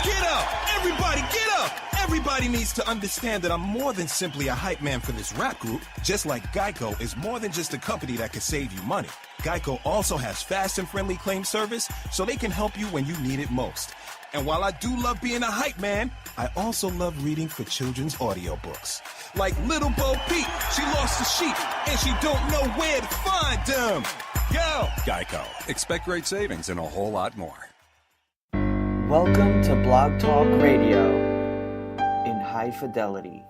get up! Everybody get up! Everybody needs to understand that I'm more than simply a hype man for this rap group. Just like Geico is more than just a company that can save you money. Geico also has fast and friendly claim service, so they can help you when you need it most. And while I do love being a hype man, I also love reading for children's audiobooks. Like Little Bo Peep, she lost the sheep, and she don't know where to find them. Yo! Geico. Expect great savings and a whole lot more. Welcome to Blog Talk Radio in high fidelity.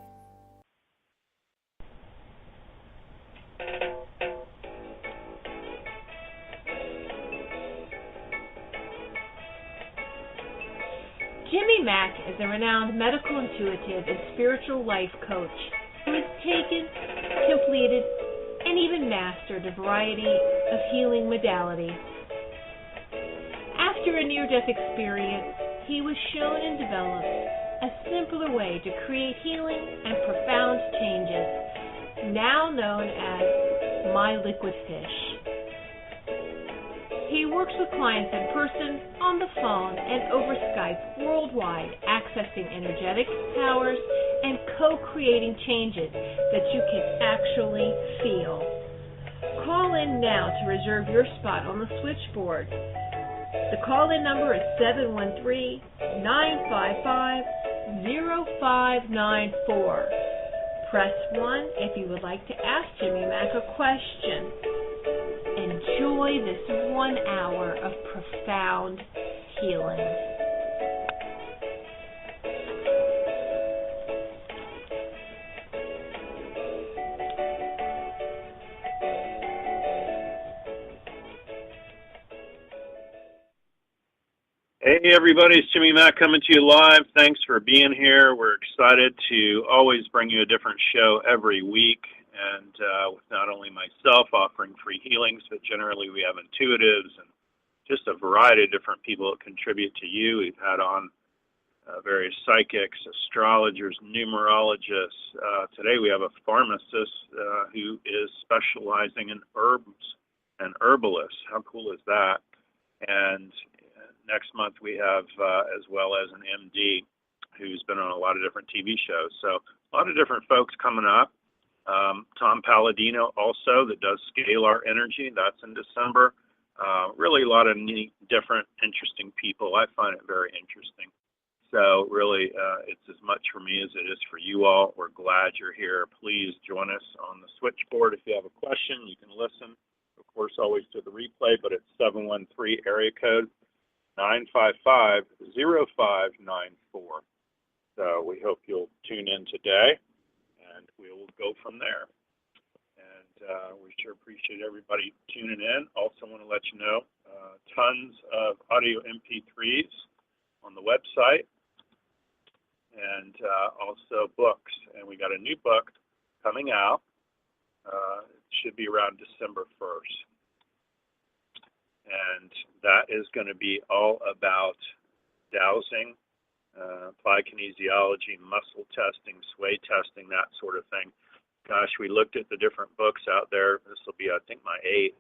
Jimmy Mack is a renowned medical intuitive and spiritual life coach who has taken, completed, and even mastered a variety of healing modalities. After a near-death experience, he was shown and developed a simpler way to create healing and profound changes, now known as My Liquid Fish. He works with clients in person, on the phone, and over Skype worldwide, accessing energetic powers and co-creating changes that you can actually feel. Call in now to reserve your spot on the switchboard. The call-in number is 713-955-0594. Press 1 if you would like to ask Jimmy Mack a question. Enjoy this 1 hour of profound healing. Hey everybody, it's Jimmy Mack coming to you live. Thanks for being here. We're excited to always bring you a different show every week, and with not only myself offering free healings, but generally we have intuitives and just a variety of different people that contribute to you. We've had on various psychics, astrologers, numerologists. Today we have a pharmacist who is specializing in herbs and herbalist. How cool is that? And next month we have as well as an MD who's been on a lot of different TV shows. So a lot of different folks coming up. Tom Palladino also that does Scalar Energy. That's in December. Really a lot of neat, different, interesting people. I find it very interesting. So really it's as much for me as it is for you all. We're glad you're here. Please join us on the switchboard. If you have a question, you can listen, of course, always to the replay, but it's 713 area code 955-0594. So we hope you'll tune in today, and we will go from there. And we sure appreciate everybody tuning in. Also want to let you know, tons of audio MP3s on the website, and also books. And we got a new book coming out. It should be around December 1st. And that is going to be all about dowsing, applied kinesiology, muscle testing, sway testing, that sort of thing. Gosh, we looked at the different books out there. This will be, I think, my 8th.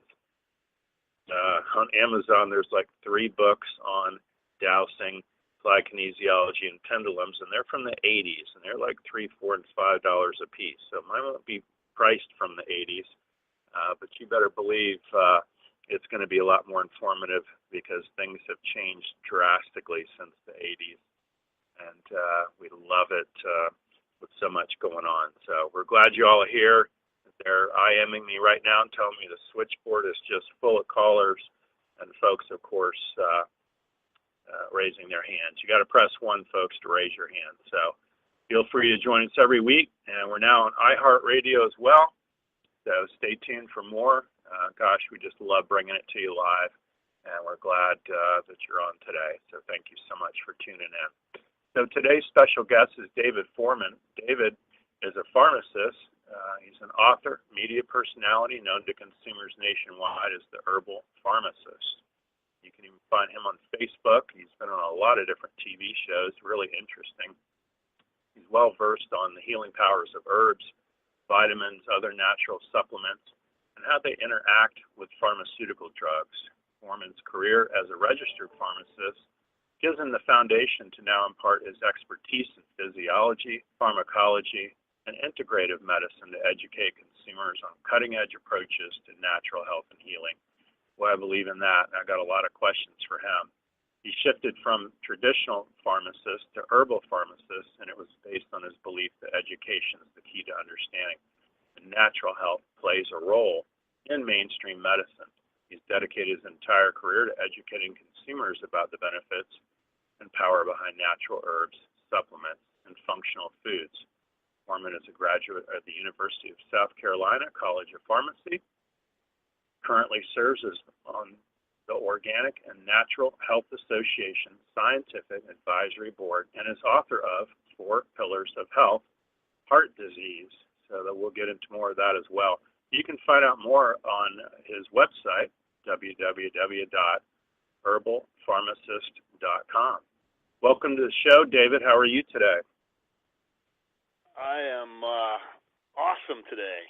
On Amazon, there's like 3 books on dowsing, applied kinesiology, and pendulums, and they're from the 80s, and they're like $3, $4, and $5 a piece. So mine won't be priced from the 80s, but you better believe it's going to be a lot more informative because things have changed drastically since the 80s, and we love it with so much going on. So we're glad you all are here. They're IMing me right now and telling me the switchboard is just full of callers and folks, of course, raising their hands. You got to press 1, folks, to raise your hand. So feel free to join us every week, and we're now on iHeartRadio as well. So stay tuned for more. Gosh, we just love bringing it to you live, and we're glad that you're on today. So thank you so much for tuning in. So today's special guest is David Foreman. David is a pharmacist. He's an author, media personality, known to consumers nationwide as the Herbal Pharmacist. You can even find him on Facebook. He's been on a lot of different TV shows, really interesting. He's well-versed on the healing powers of herbs, vitamins, other natural supplements, and how they interact with pharmaceutical drugs. Foreman's career as a registered pharmacist gives him the foundation to now impart his expertise in physiology, pharmacology, and integrative medicine to educate consumers on cutting-edge approaches to natural health and healing. Well, I believe in that, and I got a lot of questions for him. He shifted from traditional pharmacist to herbal pharmacist, and it was based on his belief that education is the key to understanding that natural health plays a role in mainstream medicine. He's dedicated his entire career to educating consumers about the benefits and power behind natural herbs, supplements, and functional foods. Foreman is a graduate at the University of South Carolina College of Pharmacy, currently serves as on the Organic and Natural Health Association Scientific Advisory Board, and is author of 4 Pillars of Health, Heart Disease, so that we'll get into more of that as well. You can find out more on his website, www.herbalpharmacist.com. Welcome to the show, David. How are you today? I am awesome today.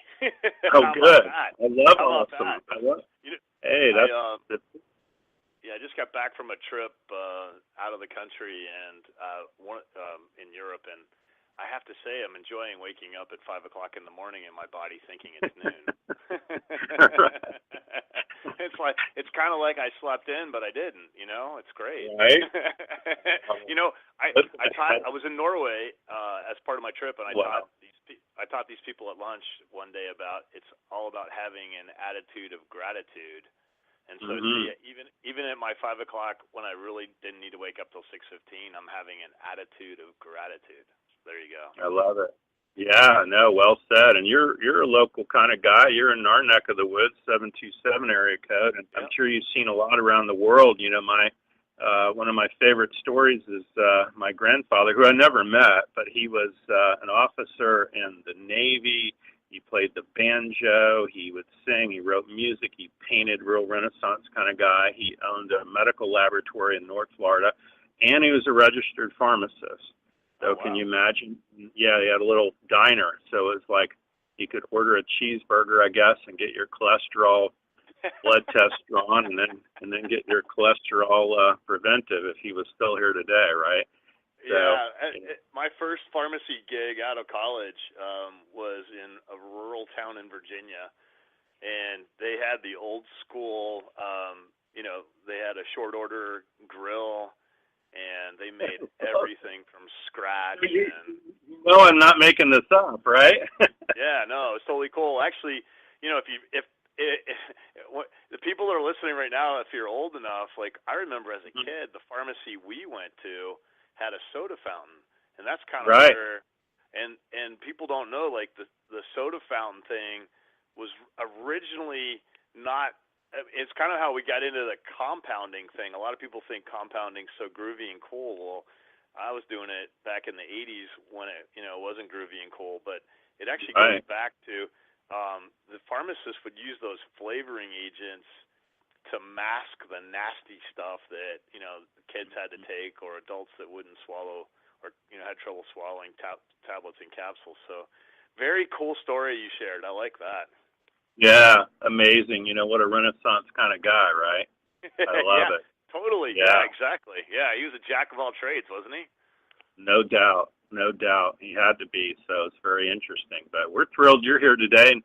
Oh, good. I love awesome. I just got back from a trip out of the country and in Europe, and I have to say I'm enjoying waking up at 5 o'clock in the morning and my body thinking it's noon. It's kind of like I slept in, but I didn't. It's great. Right. I was in Norway as part of my trip, and I taught these people at lunch one day about it's all about having an attitude of gratitude. And so even at my 5 o'clock when I really didn't need to wake up till 6:15, I'm having an attitude of gratitude. There you go. I love it. Yeah, no, well said. And you're a local kind of guy. You're in our neck of the woods, 727 area code, and I'm sure you've seen a lot around the world. One of my favorite stories is my grandfather, who I never met, but he was an officer in the Navy. He played the banjo. He would sing. He wrote music. He painted, real Renaissance kind of guy. He owned a medical laboratory in North Florida, and he was a registered pharmacist. So can you imagine? Yeah, he had a little diner. So it was like you could order a cheeseburger, I guess, and get your cholesterol blood test drawn, and then get your cholesterol preventive if he was still here today, right? So, my first pharmacy gig out of college was in a rural town in Virginia, and they had the old school, they had a short order grill, and they made everything from scratch. I'm not making this up, right? Yeah, no, it's totally cool. Actually, if the people that are listening right now, if you're old enough, like I remember as a kid, the pharmacy we went to had a soda fountain, and that's kind of right. where, and people don't know, like the soda fountain thing was originally not. It's kind of how we got into the compounding thing. A lot of people think compounding's so groovy and cool. Well, I was doing it back in the 80s when it wasn't groovy and cool, but it actually goes back to the pharmacists would use those flavoring agents to mask the nasty stuff that kids had to take, or adults that wouldn't swallow, or had trouble swallowing tablets and capsules. So very cool story you shared. I like that. Yeah, amazing. What a Renaissance kind of guy, right? I love it. Totally. Yeah, exactly. Yeah, he was a jack of all trades, wasn't he? No doubt. He had to be, so it's very interesting. But we're thrilled you're here today. And,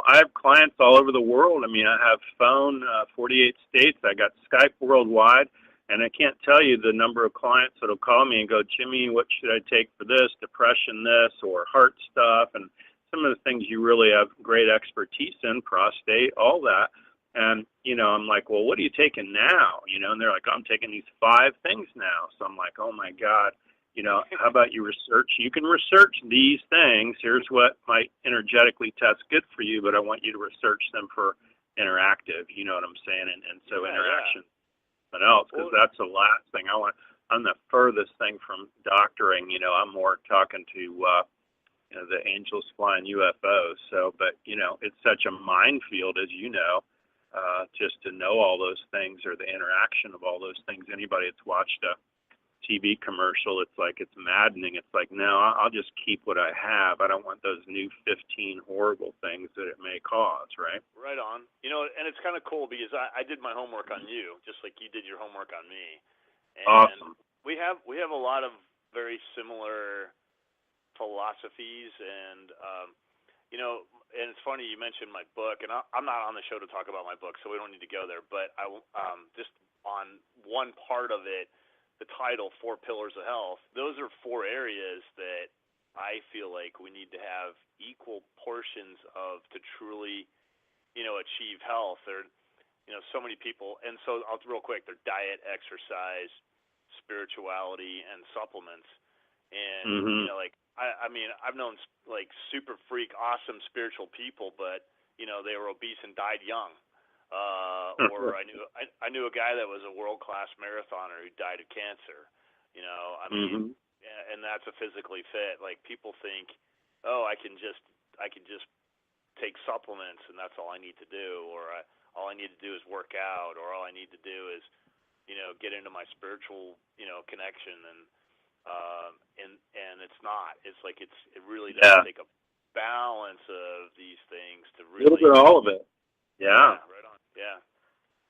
I have clients all over the world. I mean, I have phone, 48 states. I got Skype worldwide. And I can't tell you the number of clients that will call me and go, Jimmy, what should I take for this, depression this, or heart stuff, and some of the things you really have great expertise in, prostate, all that. And, I'm like, well, what are you taking now? And they're like, I'm taking these 5 things now. So I'm like, oh, my God. How about you research? You can research these things. Here's what might energetically test good for you, but I want you to research them for interactive. You know what I'm saying? And so interaction. But else, because that's the last thing I want. I'm the furthest thing from doctoring. I'm more talking to the angels flying UFOs. So, but it's such a minefield, as just to know all those things, or the interaction of all those things. Anybody that's watched a TV commercial, it's like it's maddening. It's like, no, I'll just keep what I have. I don't want those new 15 horrible things that it may cause, right? Right on. And it's kind of cool because I did my homework on you, just like you did your homework on me. And Awesome. we have a lot of very similar philosophies, and and it's funny you mentioned my book, and I'm not on the show to talk about my book, so we don't need to go there. But I just on one part of it, the title, 4 Pillars of Health. Those are 4 areas that I feel like we need to have equal portions of to truly, achieve health. There, so many people, and so I'll real quick. They're diet, exercise, spirituality, and supplements. And I mean, I've known like super freak, awesome spiritual people, but they were obese and died young. Or I knew a guy that was a world-class marathoner who died of cancer. I mean, and that's a physically fit. Like people think, oh, I can just take supplements and that's all I need to do, or all I need to do is work out, or all I need to do is get into my spiritual connection, and it's not. It's like it really does take a balance of these things to really. A little bit of all of it. Yeah. Right on. Yeah.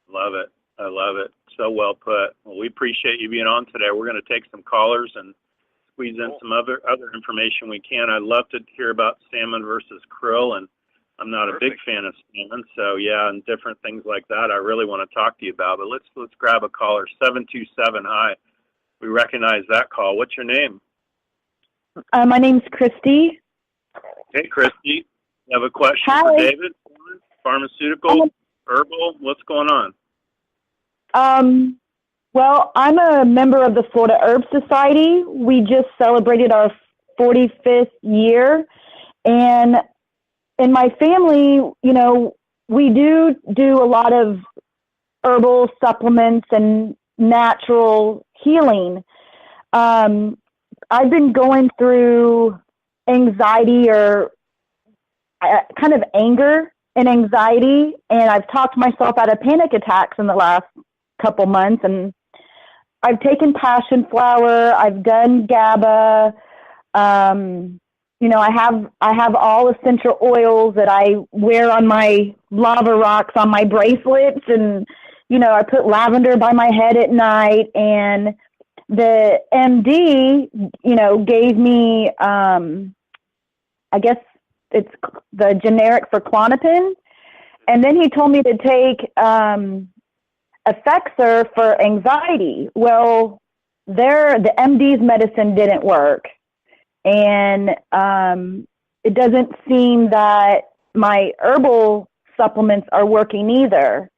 Love it. I love it. So well put. Well, we appreciate you being on today. We're going to take some callers and squeeze in some other information we can. I'd love to hear about salmon versus krill, and I'm not a big fan of salmon, so yeah, and different things like that I really want to talk to you about. But let's grab a caller. 727. Hi. We recognize that call. What's your name? My name's Christy. Hey, Christy. You have a question Hi. for David? Pharmaceutical, herbal, what's going on? Well, I'm a member of the Florida Herb Society. We just celebrated our 45th year. And in my family, we do a lot of herbal supplements and natural healing. I've been going through anxiety or kind of anger and anxiety, and I've talked myself out of panic attacks in the last couple months, and I've taken passion flower, I've done GABA, I have all essential oils that I wear on my lava rocks on my bracelets, and I put lavender by my head at night, and the MD, gave me, I guess it's the generic for Klonopin. And then he told me to take Effexor for anxiety. Well, the MD's medicine didn't work. And it doesn't seem that my herbal supplements are working either.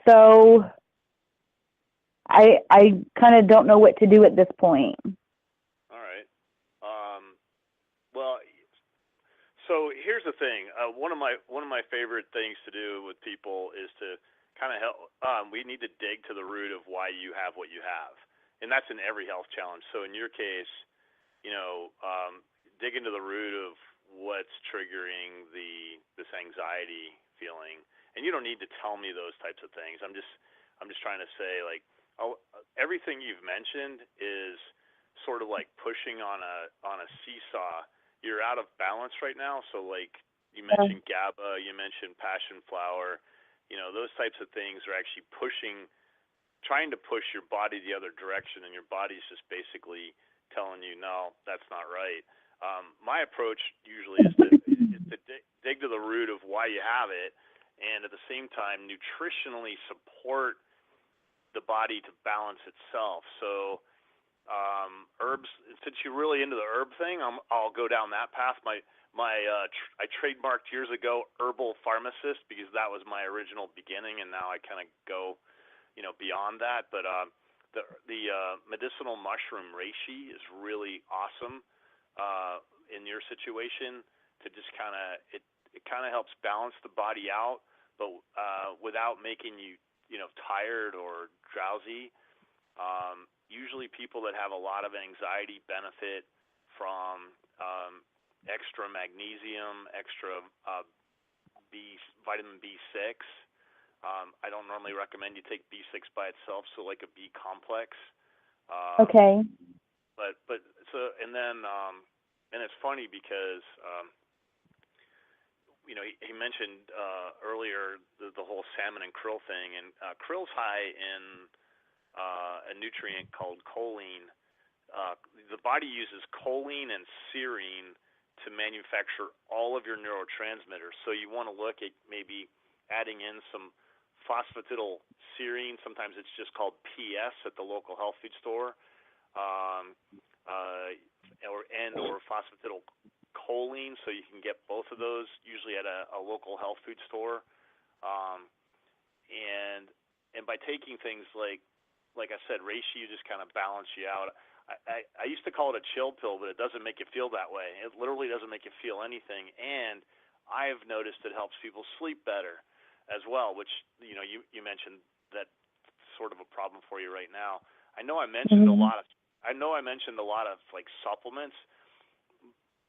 So I kind of don't know what to do at this point. All right. Well, so here's the thing. One of my favorite things to do with people is to kind of help. We need to dig to the root of why you have what you have, and that's in every health challenge. So in your case, dig into the root of what's triggering this anxiety feeling, and you don't need to tell me those types of things. I'm just trying to say, like, everything you've mentioned is sort of like pushing on a seesaw. You're out of balance right now. So like you mentioned GABA, you mentioned passion flower, those types of things are actually trying to push your body the other direction, and your body's just basically telling you, no, that's not right. My approach usually is to dig to the root of why you have it, and at the same time nutritionally support the body to balance itself. So herbs, since you're really into the herb thing, I'll go down that path. I trademarked years ago Herbal Pharmacist because that was my original beginning, and now I kind of go beyond that. But the medicinal mushroom reishi is really awesome in your situation to just kind of it kind of helps balance the body out, but without making you tired or drowsy. Usually people that have a lot of anxiety benefit from extra magnesium, extra vitamin B6. I don't normally recommend you take B6 by itself, so like a B complex. Okay. But so and then and it's funny because he mentioned earlier the whole salmon and krill thing, and krill's high in a nutrient called choline. The body uses choline and serine to manufacture all of your neurotransmitters. So you want to look at maybe adding in some phosphatidyl serine. Sometimes it's just called PS at the local health food store, or phosphatidyl choline. So you can get both of those usually at a local health food store. And by taking things like I said, reishi just kind of balance you out. I used to call it a chill pill, but it doesn't make you feel that way. It literally doesn't make you feel anything. And I've noticed it helps people sleep better as well, which, you mentioned that sort of a problem for you right now. I know I mentioned a lot of like supplements,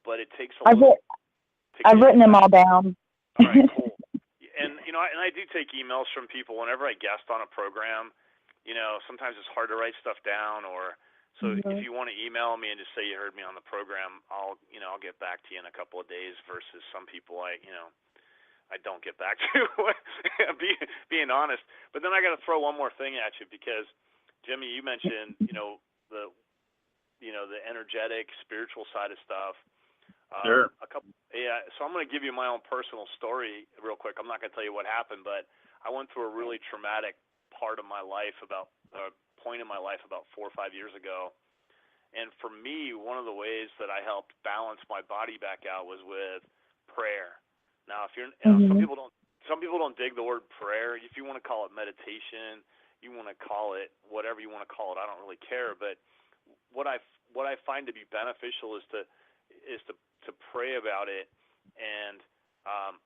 but it takes a little. I've written them all down. All right, cool. And I do take emails from people whenever I guest on a program. Sometimes it's hard to write stuff down, so if you want to email me and just say you heard me on the program, I'll get back to you in a couple of days. Versus some people I don't get back to, being honest. But then I got to throw one more thing at you because Jimmy, you mentioned the energetic spiritual side of stuff. Sure. So I'm going to give you my own personal story real quick. I'm not going to tell you what happened, but I went through a really traumatic point in my life about 4 or 5 years ago. And for me, one of the ways that I helped balance my body back out was with prayer. Now, if some people don't dig the word prayer. If you want to call it meditation, you want to call it whatever you want to call it. I don't really care. But what I find to be beneficial is to pray about it. And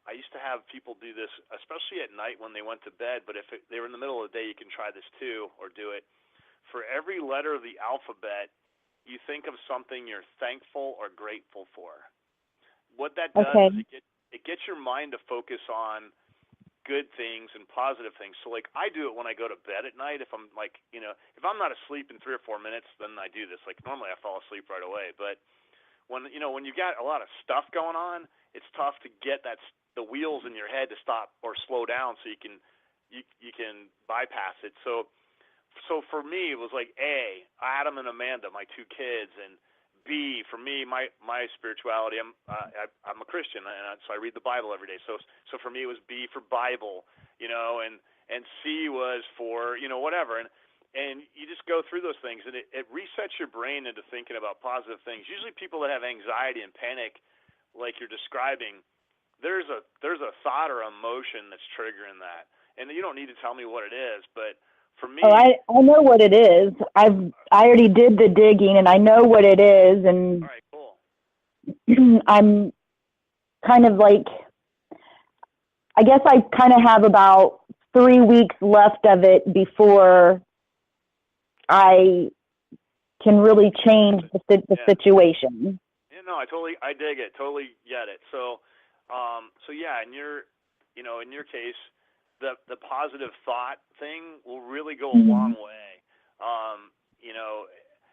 I used to have people do this, especially at night when they went to bed. But if they were in the middle of the day, you can try this too, or do it. For every letter of the alphabet, you think of something you're thankful or grateful for. What that does is it gets your mind to focus on good things and positive things. So, like, I do it when I go to bed at night. If I'm if I'm not asleep in 3 or 4 minutes, then I do this. Like, normally I fall asleep right away. But when you got a lot of stuff going on, it's tough to get the wheels in your head to stop or slow down so you can bypass it. So for me, it was like A, Adam and Amanda, my 2 kids, and B, for me, my spirituality. I'm a Christian, and so I read the Bible every day. So for me, it was B for Bible, and C was for whatever, and you just go through those things, and it resets your brain into thinking about positive things. Usually, people that have anxiety and panic, like you're describing, there's a thought or emotion that's triggering that, and you don't need to tell me what it is, but for me, I know what it is. I already did the digging, and I know what it is. And all right, cool. I'm kind of like, I guess I kind of have about 3 weeks left of it before I can really change the situation. Yeah, no, I dig it, totally get it. So yeah, in your case, the positive thought thing will really go a long way.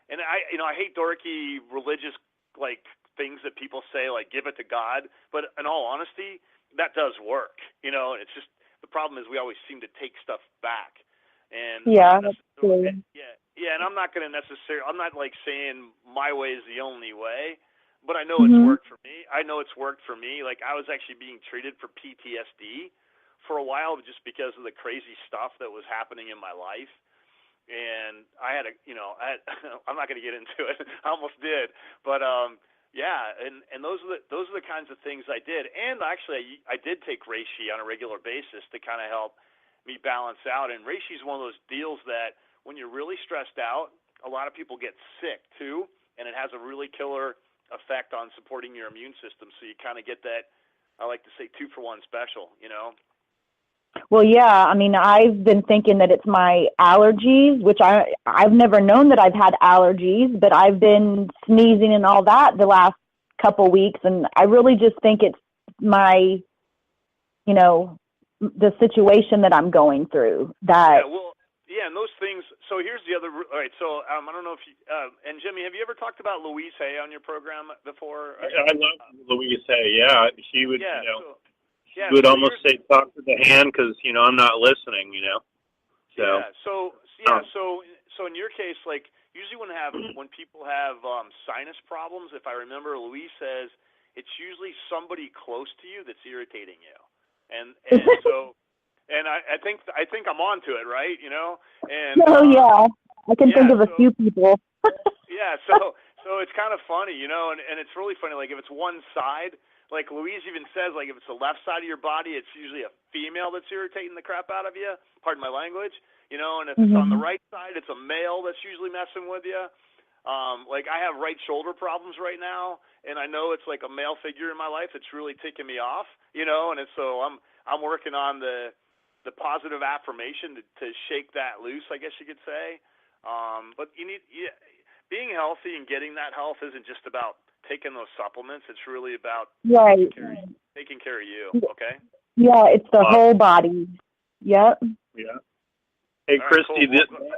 And I hate dorky religious like things that people say, like give it to God, but in all honesty, that does work. It's just the problem is we always seem to take stuff back. And that's true. And I'm not like saying my way is the only way, but I know it's worked for me. Like, I was actually being treated for PTSD for a while just because of the crazy stuff that was happening in my life. And I had I'm not going to get into it. I almost did, but and those are the kinds of things I did. And actually, I did take reishi on a regular basis to kind of help me balance out. And reishi is one of those deals that when you're really stressed out, a lot of people get sick too, and it has a really killer effect on supporting your immune system. So you kind of get that, I like to say, 2-for-1 special. Well, yeah, I mean, I've been thinking that it's my allergies, which I've never known that I've had allergies, but I've been sneezing and all that the last couple weeks, and I really just think it's my, the situation that I'm going through. And those things. So here's the other. All right. So I don't know if you and Jimmy, have you ever talked about Louise Hay on your program before? I love Louise Hay. Yeah, she would. She would almost say, "Talk to the hand," because I'm not listening. So So in your case, like usually when people have sinus problems, if I remember, Louise says it's usually somebody close to you that's irritating you, and so I think I'm onto it, right? You know, and yeah, I can think of a few people. Yeah, so it's kind of funny, you know, and it's really funny. Like if it's one side, like Louise even says, like if it's the left side of your body, it's usually a female that's irritating the crap out of you. Pardon my language, you know. And if it's on the right side, it's a male that's usually messing with you. Like I have right shoulder problems right now, and I know it's like a male figure in my life that's really ticking me off, you know. And so I'm working on the positive affirmation to shake that loose, I guess you could say. But being healthy and getting that health isn't just about taking those supplements. It's really about taking care of you, okay? Yeah, it's the whole body. Yep. Yeah. Hey, right, Christy, cool.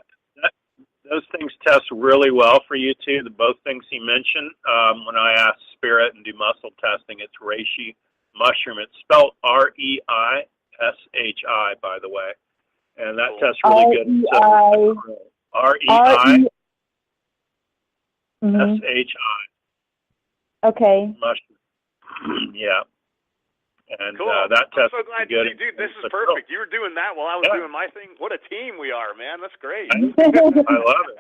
those things test really well for you, too. Both things he mentioned. When I asked Spirit and do muscle testing, it's reishi mushroom. It's spelled REISHI, by the way. And that tests really good. REISHI. Okay. Mushroom. Yeah. And cool. that test I'm so glad, good. Dude, this is perfect. You were doing that while I was doing my thing. What a team we are, man. That's great. I love it.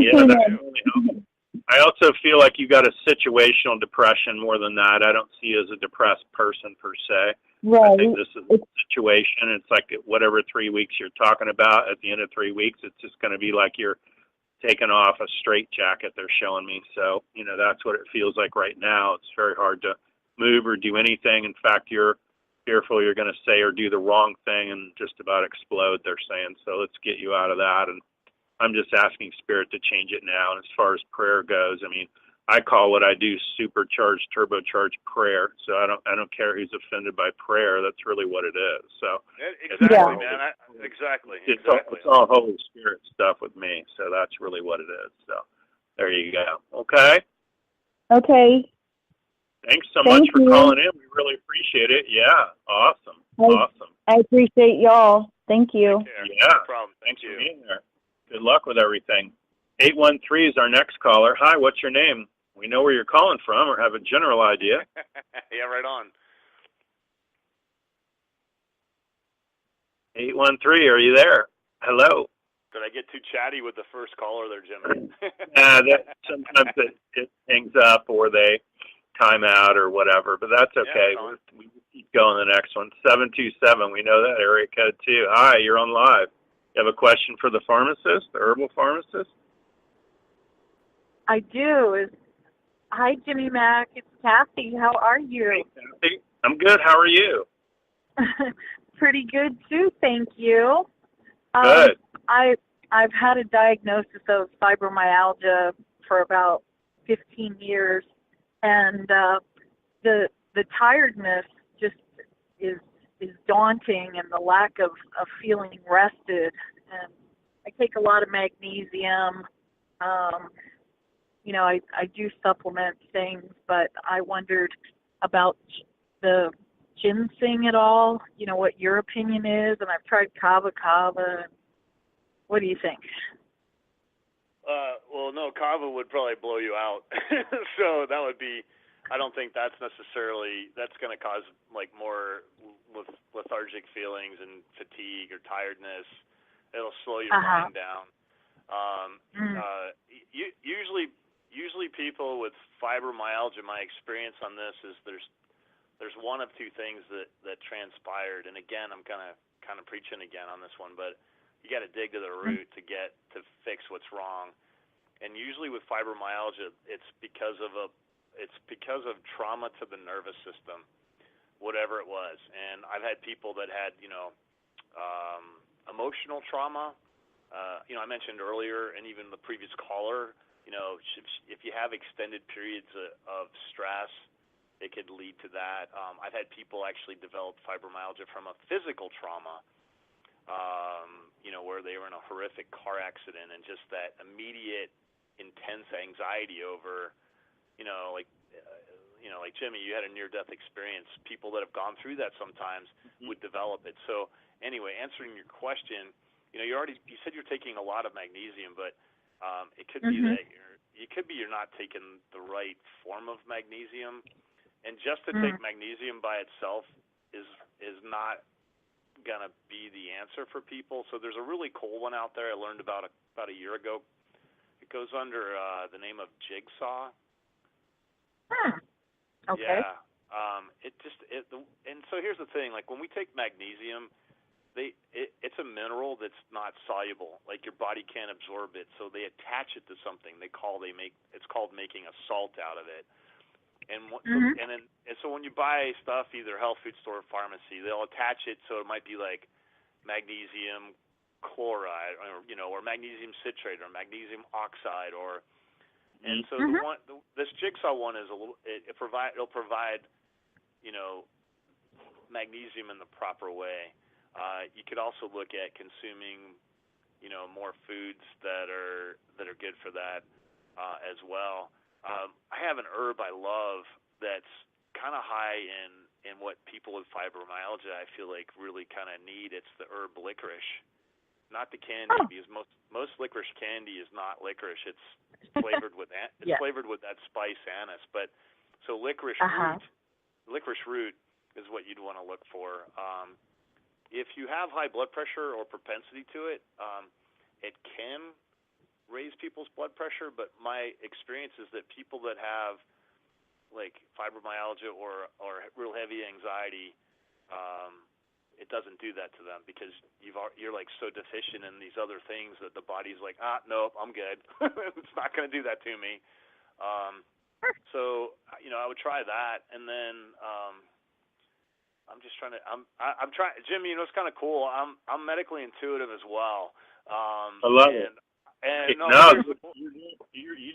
Yeah, that really helps. I also feel like you got a situational depression more than that. I don't see you as a depressed person per se. Right. I think this is a situation. It's like whatever 3 weeks you're talking about, at the end of 3 weeks, it's just going to be like you're taking off a straitjacket, they're showing me. So, you know, that's what it feels like right now. It's very hard to move or do anything. In fact, you're fearful you're going to say or do the wrong thing and just about explode, they're saying. So let's get you out of that. And I'm just asking Spirit to change it now. And as far as prayer goes, I mean, I call what I do supercharged, turbocharged prayer. So I don't care who's offended by prayer. That's really what it is. So exactly, man. Exactly. It's all Holy Spirit stuff with me. So that's really what it is. So there you go. Okay. Okay. Thanks so much for calling in. We really appreciate it. Yeah. Awesome. Awesome. I appreciate y'all. Thank you. Yeah. No problem. Thanks for being there. Good luck with everything. 813 is our next caller. Hi, what's your name? We know where you're calling from or have a general idea. Yeah, right on. 813, are you there? Hello. Did I get too chatty with the first caller there, Jimmy? Sometimes it hangs up or they time out or whatever, but that's okay. Yeah, we keep going the next one. 727, we know that area code too. Hi, you're on live. You have a question for the pharmacist, the herbal pharmacist? I do. Hi, Jimmy Mack. It's Kathy. How are you? Hey, Kathy. I'm good. How are you? Pretty good, too. Thank you. Good. I've had a diagnosis of fibromyalgia for about 15 years, and the tiredness just is daunting, and the lack of feeling rested. And I take a lot of magnesium. You know, I do supplement things, but I wondered about the ginseng at all, you know, what your opinion is, and I've tried kava. What do you think? Well, no, kava would probably blow you out. So that would be, I don't think that's going to cause like more lethargic feelings and fatigue or tiredness. It'll slow your mind down. Usually people with fibromyalgia, my experience on this is there's one of two things that transpired, and again, I'm kind of preaching again on this one, but you got to dig to the root to fix what's wrong. And usually with fibromyalgia, it's because of trauma to the nervous system, whatever it was. And I've had people that had, emotional trauma. I mentioned earlier, and even the previous caller, if you have extended periods of stress, it could lead to that. I've had people actually develop fibromyalgia from a physical trauma, where they were in a horrific car accident, and just that immediate, intense anxiety over, like Jimmy, you had a near-death experience. People that have gone through that sometimes would develop it. So anyway, answering your question, you said you're taking a lot of magnesium, but it could be that you're not taking the right form of magnesium, and just to take magnesium by itself is not gonna be the answer for people. So there's a really cool one out there I learned about a year ago. It goes under the name of Jigsaw. Okay. Yeah. And so here's the thing, like when we take magnesium, it's a mineral that's not soluble. Like your body can't absorb it, so they attach it to something. It's called making a salt out of it. And so when you buy stuff, either health food store or pharmacy, they'll attach it so it might be like magnesium chloride, or magnesium citrate, or magnesium oxide, and so this Jigsaw one is it'll provide magnesium in the proper way. You could also look at consuming, more foods that are good for that as well. I have an herb I love that's kind of high in what people with fibromyalgia I feel like really kind of need. It's the herb licorice, not the candy, because most licorice candy is not licorice. It's flavored with flavored with that spice anise. But so licorice root is what you'd want to look for. If you have high blood pressure or propensity to it, it can raise people's blood pressure, but my experience is that people that have like fibromyalgia or real heavy anxiety, it doesn't do that to them because you're like so deficient in these other things that the body's like, nope, I'm good. It's not going to do that to me. So I would try that, and then I'm just trying to. I'm trying, Jimmy. It's kind of cool. I'm medically intuitive as well. I love it. And you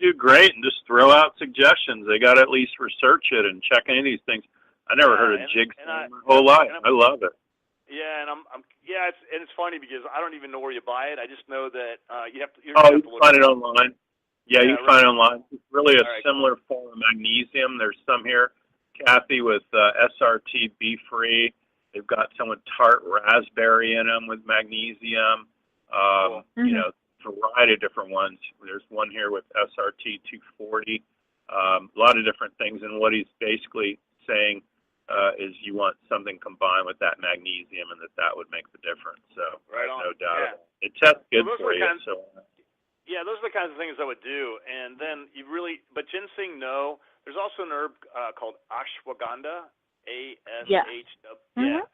do great, and just throw out suggestions. They got to at least research it and check any of these things. I never heard of Jigsaw my whole life. I love it. Yeah, and it's funny because I don't even know where you buy it. I just know that you have to. You can find it online. Yeah, you can find it online. It's really a similar form of magnesium. There's some here, Kathy, with SRT Be-Free. They've got some with tart raspberry in them with magnesium. A variety of different ones. There's one here with SRT 240. A lot of different things, and what he's basically saying is you want something combined with that magnesium, and that would make the difference. So no doubt. It tests good for you. Yeah, those are the kinds of things I would do. And then but ginseng, no. There's also an herb called ashwagandha, ASH. That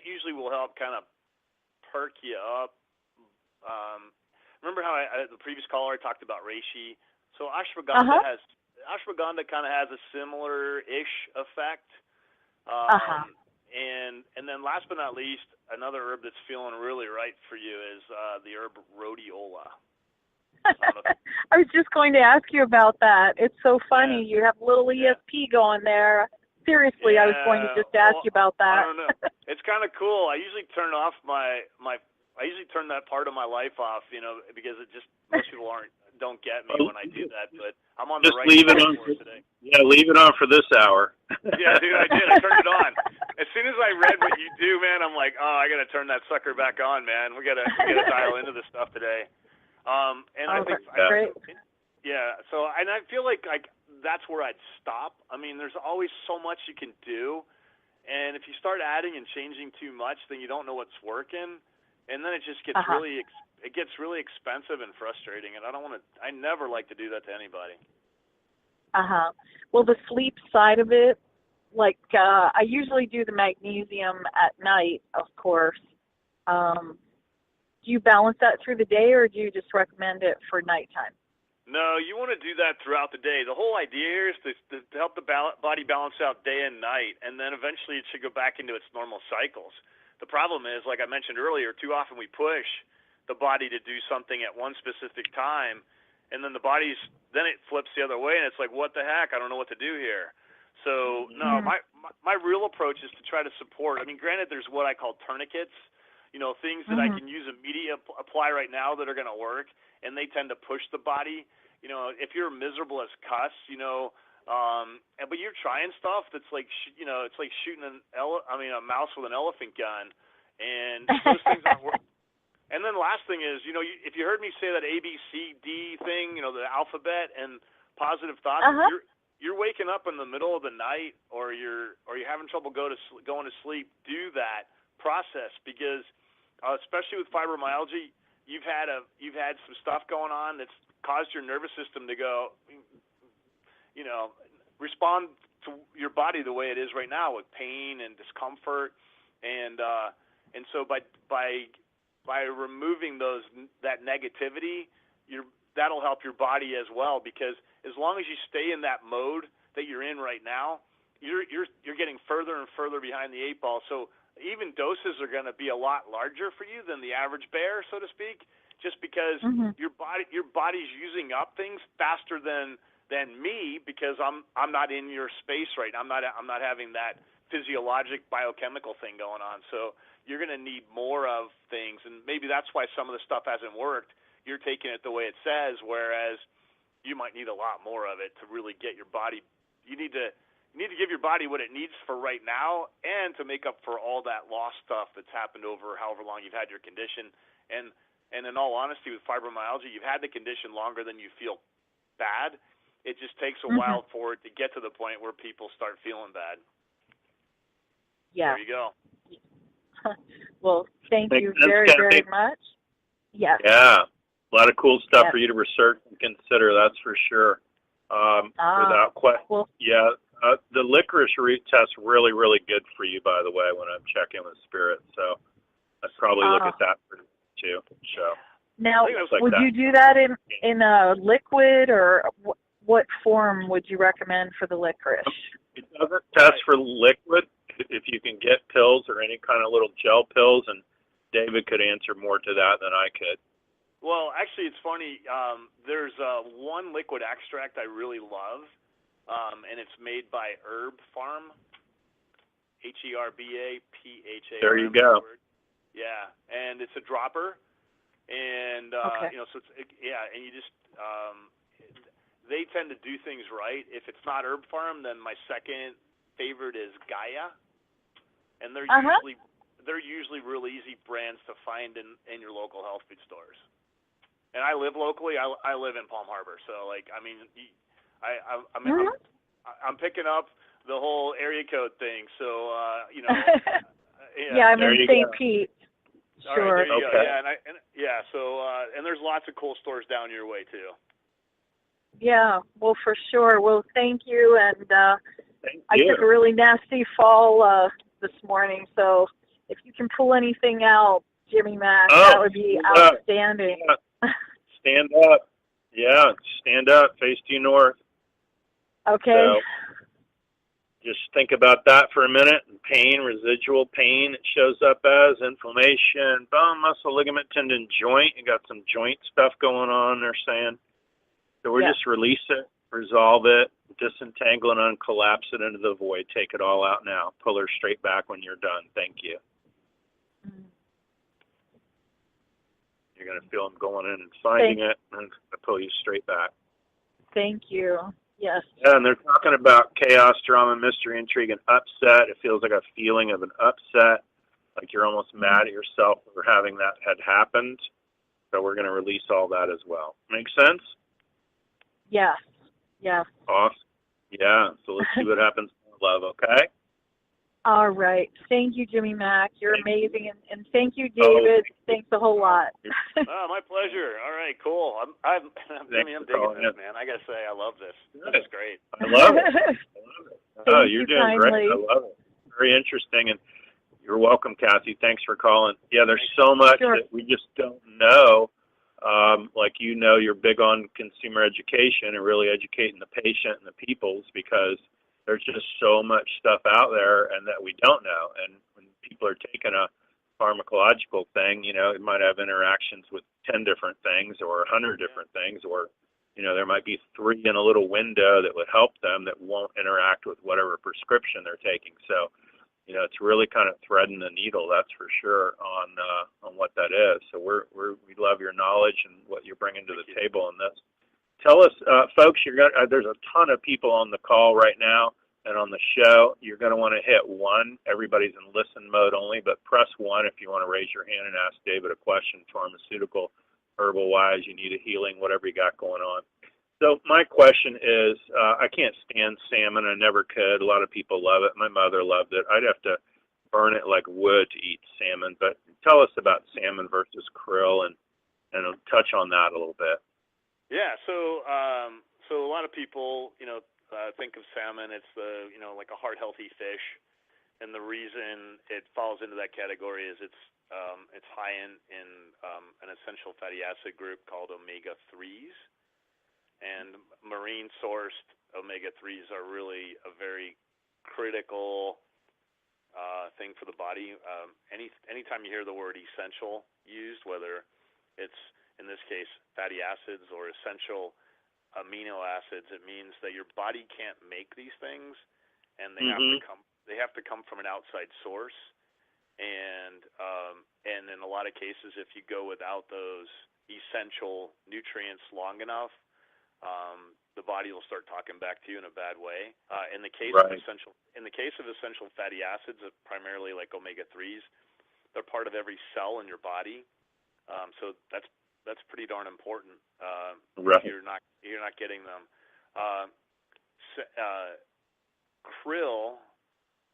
usually will help kind of perk you up. Remember how the previous caller talked about reishi? So ashwagandha kind of has a similar-ish effect. And then last but not least, another herb that's feeling really right for you is the herb rhodiola. I was just going to ask you about that. It's so funny. You have a little ESP going there. Seriously, I was going to just ask you about that. I don't know. It's kind of cool. I usually turn off I usually turn that part of my life off, because it just most people don't get me when I do that. But I'm on the right track for today. Yeah, leave it on for this hour. Yeah, dude, I did. I turned it on. As soon as I read what you do, man, I'm like, I got to turn that sucker back on, man. We got to dial into this stuff today. I think great. So I feel like that's where I'd stop. I mean, there's always so much you can do, and if you start adding and changing too much, then you don't know what's working. And then it just gets really expensive and frustrating, and I never like to do that to anybody. Well, the sleep side of it, like I usually do the magnesium at night, of course. Do you balance that through the day, or do you just recommend it for nighttime? No, you want to do that throughout the day. The whole idea here is to help the body balance out day and night, and then eventually it should go back into its normal cycles. The problem is, like I mentioned earlier, too often we push the body to do something at one specific time, and then then it flips the other way, and it's like, what the heck? I don't know what to do here. So, no, my real approach is to try to support. I mean, granted, there's what I call tourniquets, things that I can use immediately, apply right now that are going to work, and they tend to push the body. If you're miserable as cuss, but you're trying stuff that's like, it's like shooting a mouse with an elephant gun, and those things aren't working. And then the last thing is, if you heard me say that ABCD thing, the alphabet and positive thoughts, you're waking up in the middle of the night, or you're having trouble going to sleep. Do that process, because especially with fibromyalgia, you've had some stuff going on that's caused your nervous system to go, respond to your body the way it is right now with pain and discomfort, and so by removing that negativity, that'll help your body as well, because as long as you stay in that mode that you're in right now, you're getting further and further behind the 8 ball. So even doses are going to be a lot larger for you than the average bear, so to speak, just because your body's using up things faster than me, because I'm not in your space right now. I'm not having that physiologic biochemical thing going on. So you're going to need more of things, and maybe that's why some of the stuff hasn't worked. You're taking it the way it says, whereas you might need a lot more of it to really get your body. You need to give your body what it needs for right now, and to make up for all that lost stuff that's happened over however long you've had your condition. And in all honesty, with fibromyalgia, you've had the condition longer than you feel bad. It just takes a while for it to get to the point where people start feeling bad. Yeah. There you go. Well, thank you Makes sense, very much. Yes. Yeah. A lot of cool stuff for you to research and consider, that's for sure. Without question. Well, the licorice root test's really, really good for you, by the way, when I'm checking with Spirit. So I'd probably look at that too. So now, would you do that in a liquid, or what form would you recommend for the licorice? It doesn't test for liquid. If you can get pills or any kind of little gel pills, and David could answer more to that than I could. Well, actually, it's funny. There's one liquid extract I really love, and it's made by Herbal Pharmacist, HERBAPHARM. There you go. Yeah, and it's a dropper, and so it's, and you just they tend to do things right. If it's not Herbal Pharm, then my second favorite is Gaia, and they're usually real easy brands to find in your local health food stores. And I live locally. I live in Palm Harbor, so I'm picking up the whole area code thing. So yeah, I'm in St. Pete. Sure. All right, there you go. Yeah, and there's lots of cool stores down your way too. Yeah, well, for sure. Well, thank you. And I took a really nasty fall this morning, so if you can pull anything out, Jimmy Mack, that would be outstanding. Yeah. Stand up. Yeah, stand up, face due north. Okay. So just think about that for a minute. Pain, residual pain, it shows up as inflammation, bone, muscle, ligament, tendon, joint. You got some joint stuff going on, they're saying. So we're just release it, resolve it, disentangle and uncollapse it into the void. Take it all out now. Pull her straight back when you're done. Thank you. You're going to feel them going in and finding it, and it's going to pull you straight back. Thank you. Yes. Yeah, and they're talking about chaos, drama, mystery, intrigue, and upset. It feels like a feeling of an upset, like you're almost mad at yourself for having that had happened. So we're going to release all that as well. Make sense? Yes. Yes. Awesome. Yeah, so let's see what happens in love, okay? All right. Thank you, Jimmy Mack. You're amazing. And thank you, David. Thanks a whole lot. My pleasure. All right, cool. I'm digging this, man. I got to say, I love this. This is great. I love it. Oh, you're doing great. I love it. Very interesting. And you're welcome, Kathy. Thanks for calling. Yeah, there's so much that we just don't know. Like you're big on consumer education and really educating the patient and the peoples, because there's just so much stuff out there and that we don't know. And when people are taking a pharmacological thing, it might have interactions with 10 different things or 100 different things, or, there might be 3 in a little window that would help them that won't interact with whatever prescription they're taking. So, it's really kind of threading the needle, that's for sure, on what that is. So we love your knowledge and what you're bringing to the table on this. Tell us, folks, there's a ton of people on the call right now, and on the show, you're going to want to hit 1. Everybody's in listen mode only, but press 1 if you want to raise your hand and ask David a question, pharmaceutical, herbal-wise, you need a healing, whatever you got going on. So my question is, I can't stand salmon. I never could. A lot of people love it. My mother loved it. I'd have to burn it like wood to eat salmon. But tell us about salmon versus krill, and touch on that a little bit. Yeah. So a lot of people, think of salmon. It's like a heart healthy fish, and the reason it falls into that category is it's high in an essential fatty acid group called omega-3s. And marine-sourced omega-3s are really a very critical thing for the body. Anytime you hear the word essential used, whether it's, in this case, fatty acids or essential amino acids, it means that your body can't make these things, and they have to come from an outside source. And in a lot of cases, if you go without those essential nutrients long enough, the body will start talking back to you in a bad way. In the case of essential fatty acids, primarily like omega-3s, they're part of every cell in your body. So that's pretty darn important. Right. You're not getting them. Krill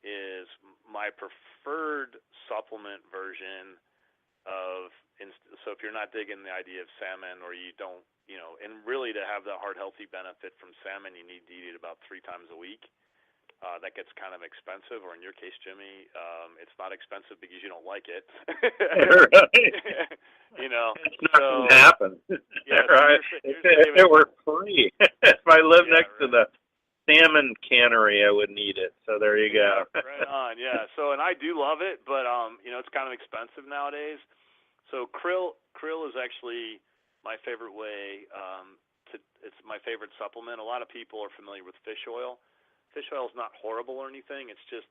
is my preferred supplement version of. So if you're not digging the idea of salmon, or you don't. And really to have the heart healthy benefit from salmon, you need to eat it about 3 times a week. That gets kind of expensive, or in your case, Jimmy, it's not expensive because you don't like it. Right. It's not going to happen. Yeah, right. If it were free, if I lived next to the salmon cannery, I would need it. So there you go. Right on. Yeah. So, and I do love it, but it's kind of expensive nowadays. So krill is actually my favorite way it's my favorite supplement. A lot of people are familiar with fish oil. Fish oil is not horrible or anything. It's just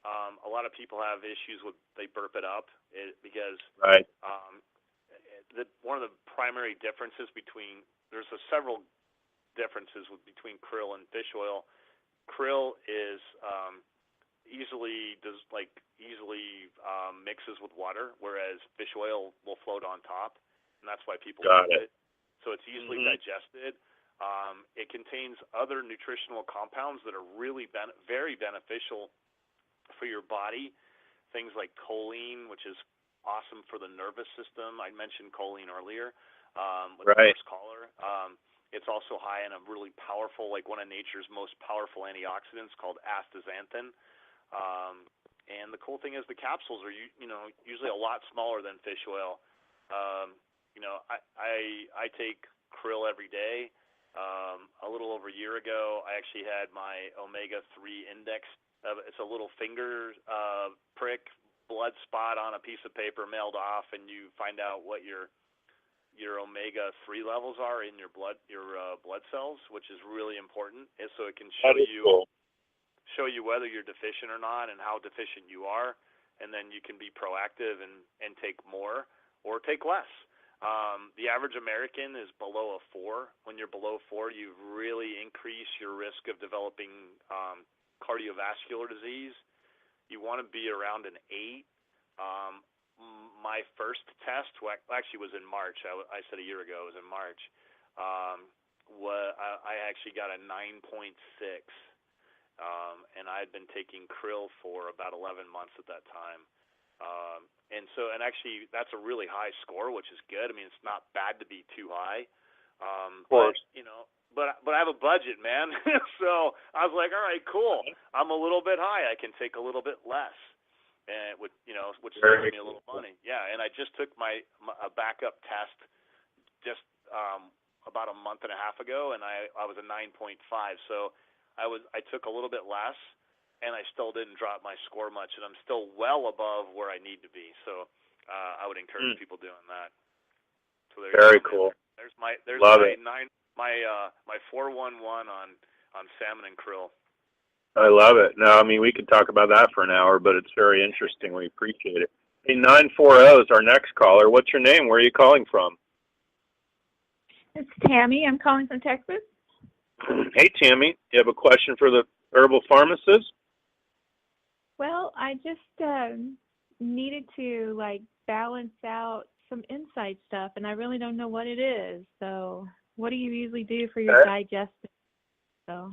a lot of people have issues with they burp it up because right. One of the primary differences there's several differences between krill and fish oil. Krill is easily mixes with water, whereas fish oil will float on top. And that's why people love it. So it's easily digested. It contains other nutritional compounds that are really very beneficial for your body. Things like choline, which is awesome for the nervous system. I mentioned choline earlier with the first caller. It's also high in a really powerful, like one of nature's most powerful antioxidants called astaxanthin. And the cool thing is the capsules are usually a lot smaller than fish oil. I take krill every day. A little over a year ago, I actually had my omega-3 index. It's a little finger prick blood spot on a piece of paper mailed off, and you find out what your omega-3 levels are in your blood cells, which is really important. And so it can show you whether you're deficient or not, and how deficient you are, and then you can be proactive and take more or take less. The average American is below a 4. When you're below 4, you really increase your risk of developing cardiovascular disease. You want to be around an 8. My first test actually was in March. I said a year ago. It was in March. I actually got a 9.6, and I had been taking krill for about 11 months at that time. And actually, that's a really high score, which is good. I mean, it's not bad to be too high. Of course. But I have a budget, man. So I was like, all right, cool. I'm a little bit high. I can take a little bit less, and which saves me a little money. Yeah, and I just took a backup test just about a month and a half ago, and I was a 9.5. So I took a little bit less, and I still didn't drop my score much, and I'm still well above where I need to be. So I would encourage people doing that. So very cool. There's my 411 on salmon and krill. I love it. No, I mean, we could talk about that for an hour, but it's very interesting. We appreciate it. Hey, 940 is our next caller. What's your name? Where are you calling from? It's Tammy. I'm calling from Texas. Hey, Tammy. You have a question for the Herbal Pharmacist? Well, I just needed to balance out some inside stuff, and I really don't know what it is. So, what do you usually do for your digestion? So,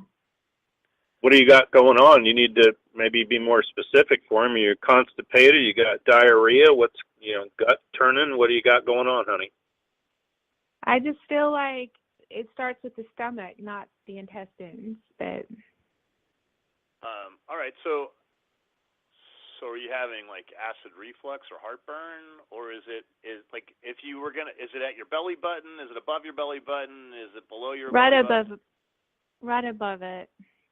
what do you got going on? You need to maybe be more specific for him. You're constipated. You got diarrhea. What's gut turning? What do you got going on, honey? I just feel like it starts with the stomach, not the intestines. But all right, so are you having acid reflux or heartburn, or is it if you were is it at your belly button? Is it above your belly button? Is it below your belly button? Right above it.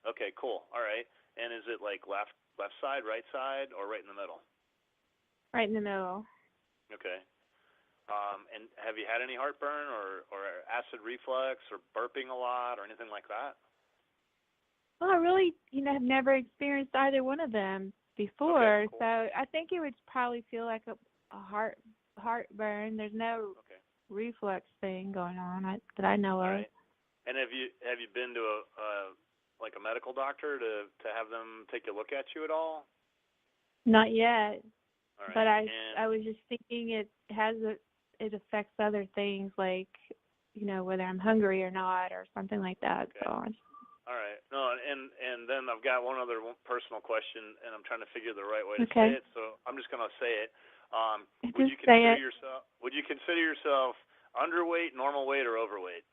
Okay, cool. All right, and is it left side, right side, or right in the middle? Right in the middle. Okay. And have you had any heartburn or acid reflux or burping a lot or anything like that? Well, I really, have never experienced either one of them before, okay, cool. So I think it would probably feel like a heartburn. There's no reflux thing going on that I know of. Right. And have you been to a medical doctor to have them take a look at you at all? Not yet. All right. But I was just thinking it affects other things whether I'm hungry or not or something like that. Okay. So all right. No, and then I've got one other personal question, and I'm trying to figure the right way to say it. So I'm just going to say it. Would you consider yourself underweight, normal weight, or overweight?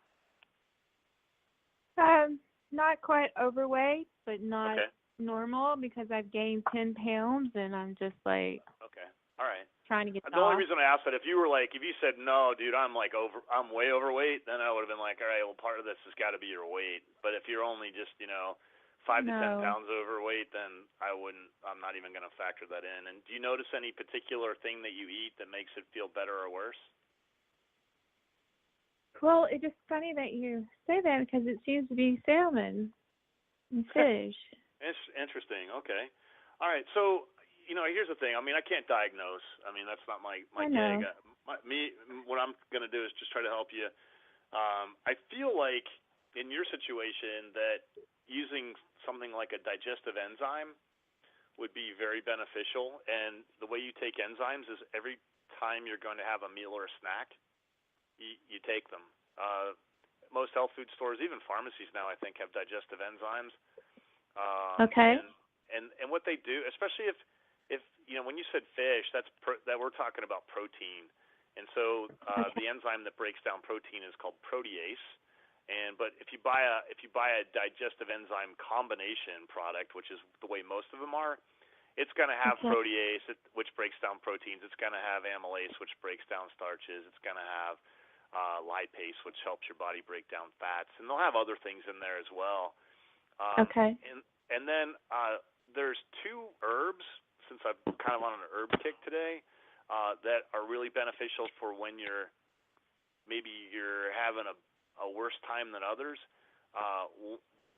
Not quite overweight, but not normal because I've gained 10 pounds and I'm just okay. All right. Trying to get the only reason I asked that, if you said no, dude, I'm way overweight, then I would have been like, all right, well, part of this has got to be your weight. But if you're only just 5 to 10 pounds overweight, then I'm not even going to factor that in. And do you notice any particular thing that you eat that makes it feel better or worse? Well, it's just funny that you say that because it seems to be salmon and fish. It's interesting. Okay. All right. So, here's the thing. I mean, I can't diagnose. I mean, that's not my gig. What I'm going to do is just try to help you. I feel like in your situation that using something like a digestive enzyme would be very beneficial. And the way you take enzymes is every time you're going to have a meal or a snack, you take them. Most health food stores, even pharmacies now, I think, have digestive enzymes. Okay. And what they do, especially if when you said fish, that we're talking about protein, and so the enzyme that breaks down protein is called protease. But if you buy a digestive enzyme combination product, which is the way most of them are, it's going to have protease, which breaks down proteins. It's going to have amylase, which breaks down starches. It's going to have lipase, which helps your body break down fats, and they'll have other things in there as well. And then there's 2 herbs, since I'm kind of on an herb kick today, that are really beneficial for when you're having a worse time than others.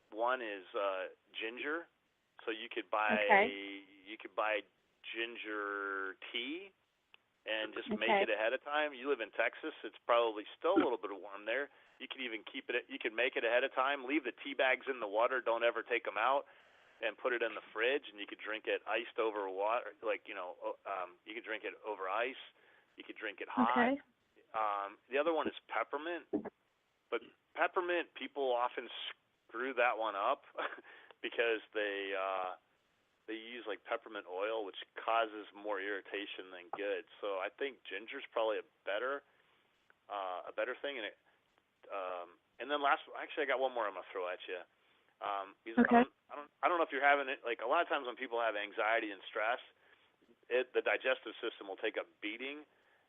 One is ginger, so you could buy ginger tea and just make it ahead of time. You live in Texas; it's probably still a little bit warm there. You can even keep it. You can make it ahead of time. Leave the tea bags in the water. Don't ever take them out, and put it in the fridge. And you could drink it iced over water, you could drink it over ice. You could drink it hot. Okay. The other one is peppermint, but peppermint people often screw that one up because they use peppermint oil, which causes more irritation than good. So I think ginger's probably a better thing. And then I got one more I'm gonna throw at you. I don't know if you're having it. A lot of times when people have anxiety and stress, the digestive system will take a beating.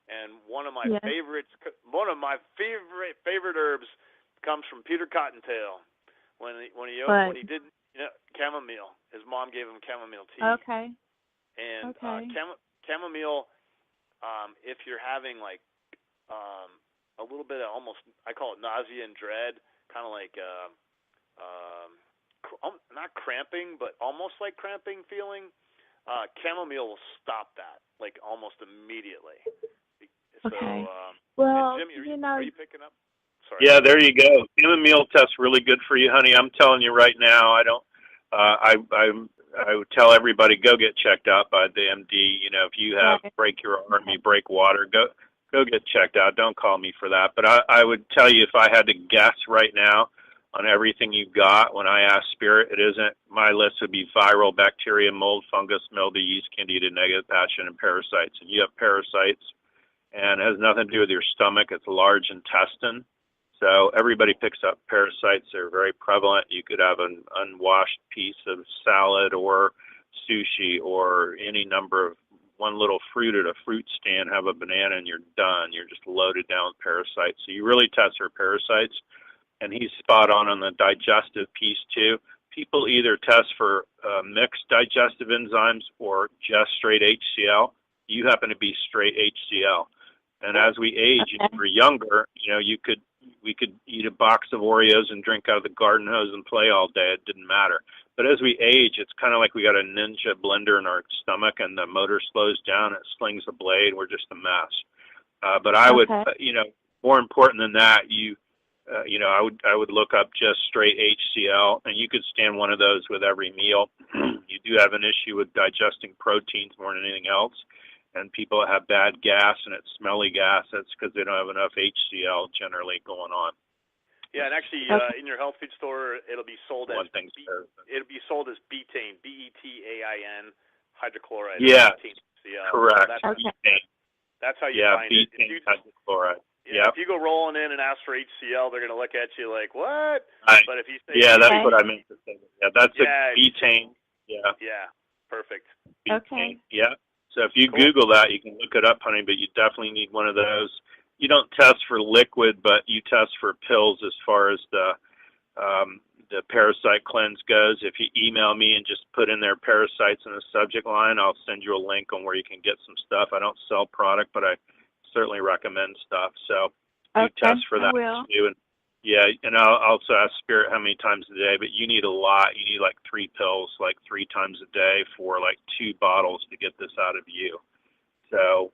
And one of my favorite herbs comes from Peter Cottontail. When he did chamomile, his mom gave him chamomile tea. Okay. And chamomile, if you're having a little bit of almost, I call it nausea and dread, kind of not cramping, but almost like cramping feeling, chamomile will stop that almost immediately. Okay. So, Jimmy, are you picking up? Sorry. Yeah, there you go. Chamomile test's really good for you, honey. I'm telling you right now, I would tell everybody, go get checked out by the MD. You know, if you have break your arm, you break water, go get checked out. Don't call me for that. But I would tell you, if I had to guess right now on everything you've got, when I ask Spirit, it isn't, my list would be viral, bacteria, mold, fungus, mildew, yeast, candida, negative pathogen, and parasites. And you have parasites, and it has nothing to do with your stomach. It's large intestine. So everybody picks up parasites. They're very prevalent. You could have an unwashed piece of salad or sushi or any number of one little fruit at a fruit stand, have a banana, and you're done. You're just loaded down with parasites. So you really test for parasites. And he's spot on the digestive piece too. People either test for mixed digestive enzymes or just straight HCl. You happen to be straight HCl. And as we age, and we're younger, you know, we could eat a box of Oreos and drink out of the garden hose and play all day. It didn't matter. But as we age, it's kind of like we got a ninja blender in our stomach, and the motor slows down. It slings a blade. We're just a mess. But I would, you know, more important than that, you know, I would look up just straight HCl, and you could stand one of those with every meal. You do have an issue with digesting proteins more than anything else. And people that have bad gas and it's smelly gas, that's because they don't have enough HCl generally going on. Yeah, and actually, in your health food store, it'll be sold as betaine, BETAIN hydrochloride. Yeah, HCl. correct. That's how you find it. Betaine hydrochloride. Yeah. If you go rolling in and ask for HCl, they're going to look at you like, what? But if you say that's what I meant to say. Yeah, that's a betaine. Yeah. Yeah, perfect. Betaine. Yeah. So if you Google that, you can look it up, honey, but you definitely need one of those. You don't test for liquid, but you test for pills as far as the parasite cleanse goes. If you email me and just put in there parasites in the subject line, I'll send you a link on where you can get some stuff. I don't sell product, but I certainly recommend stuff. So you test for that too. And yeah, and I'll also ask Spirit how many times a day, but you need a lot. You need like 3 pills, like 3 times a day for like 2 bottles to get this out of you. So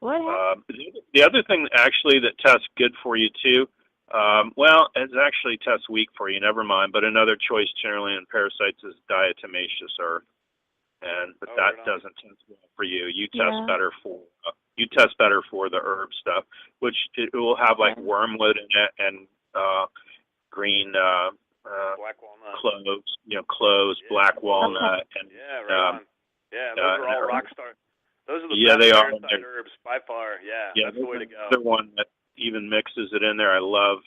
the other thing actually that tests good for you too, it actually tests weak for you, never mind, but another choice generally in parasites is diatomaceous earth. But that doesn't test well for you. You test better for the herb stuff, which it will have like wormwood in it and green black walnut. Cloves, black walnut, and those are all rock stars. Those are the best parasite herbs by far. Yeah, that's the way to go. The one that even mixes it in there. I love